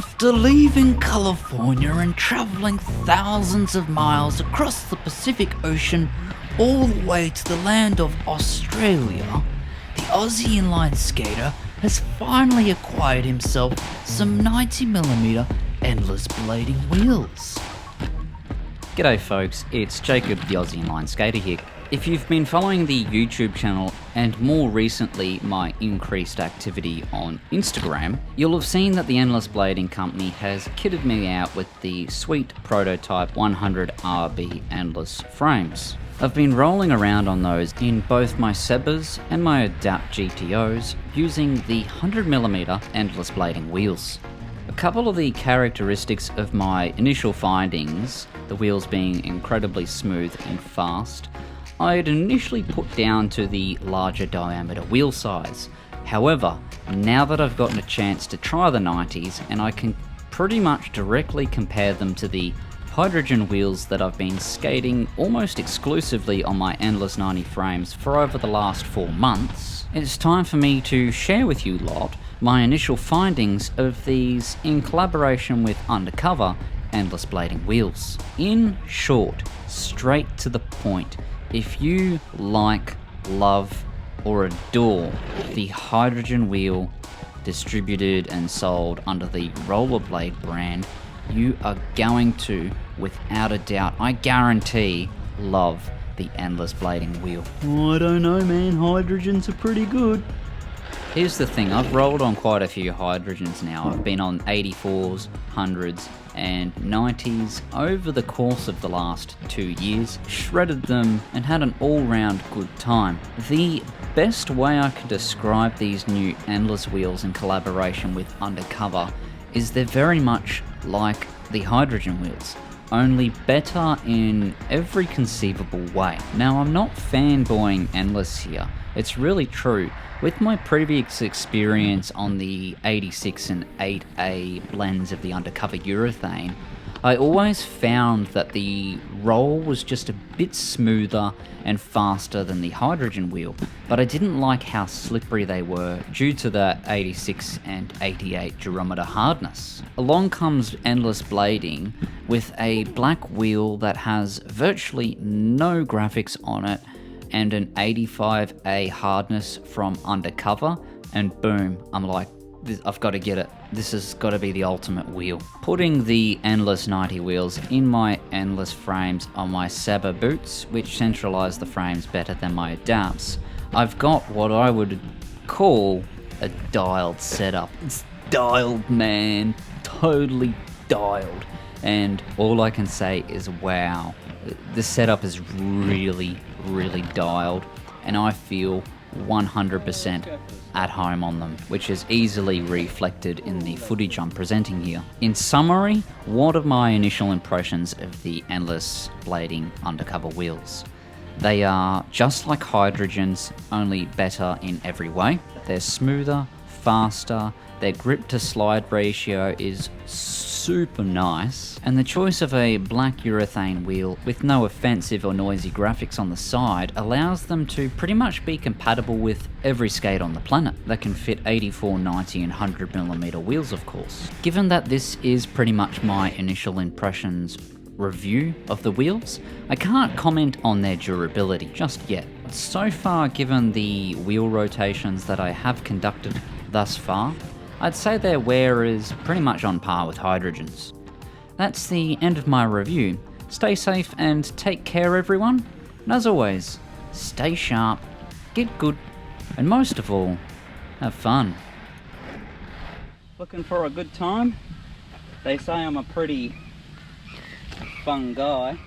After leaving California and travelling thousands of miles across the Pacific Ocean all the way to the land of Australia, the Aussie inline skater has finally acquired himself some 90mm endless blading wheels. G'day folks, it's Jacob the Aussie inline skater here. If you've been following the YouTube channel and more recently my increased activity on Instagram, you'll have seen that the Endless Blading Company has kitted me out with the sweet prototype 100RB endless frames. I've been rolling around on those in both my Sebas and my Adapt GTOs using the 100mm endless blading wheels. A couple of the characteristics of my initial findings, the wheels being incredibly smooth and fast, I had initially put down to the larger diameter wheel size. However, now that I've gotten a chance to try the 90s and I can pretty much directly compare them to the hydrogen wheels that I've been skating almost exclusively on my Endless 90 frames for over the last 4 months, it's time for me to share with you lot my initial findings of these in collaboration with Undercover endless blading wheels. In short, straight to the point, if you like, love, or adore the hydrogen wheel distributed and sold under the Rollerblade brand, you are going to, without a doubt, I guarantee, love the endless blading wheel. I don't know, man, hydrogens are pretty good. Here's the thing, I've rolled on quite a few hydrogens now. I've been on 84s, 100s and 90s over the course of the last 2 years, shredded them and had an all-round good time. The best way I could describe these new endless wheels in collaboration with Undercover is they're very much like the hydrogen wheels, only better in every conceivable way. Now, I'm not fanboying endless here, it's really true. With my previous experience on the 86 and 8A blends of the Undercover urethane, I always found that the roll was just a bit smoother and faster than the hydrogen wheel, but I didn't like how slippery they were due to the 86 and 88 durometer hardness. Along comes Endless Blading with a black wheel that has virtually no graphics on it and an 85A hardness from Undercover, and boom, I'm like, I've got to get it. This has got to be the ultimate wheel. Putting the Endless 90 wheels in my Endless frames on my Saba boots, which centralize the frames better than my Adapts, I've got what I would call a dialed setup. It's dialed, man, totally dialed. And all I can say is wow, the setup is really dialed, and I feel 100% at home on them, which is easily reflected in the footage I'm presenting here. In summary, what are my initial impressions of the Endless Blading Undercover wheels? They are just like hydrogens, only better in every way. They're smoother, faster, their grip to slide ratio is super nice, and the choice of a black urethane wheel with no offensive or noisy graphics on the side allows them to pretty much be compatible with every skate on the planet that can fit 84, 90 and 100mm wheels, of course. Given that this is pretty much my initial impressions review of the wheels, I can't comment on their durability just yet. So far, given the wheel rotations that I have conducted thus far, I'd say their wear is pretty much on par with hydrogens. That's the end of my review. Stay safe and take care, everyone. And as always, stay sharp, get good, and most of all, have fun. Looking for a good time? They say I'm a pretty fun guy.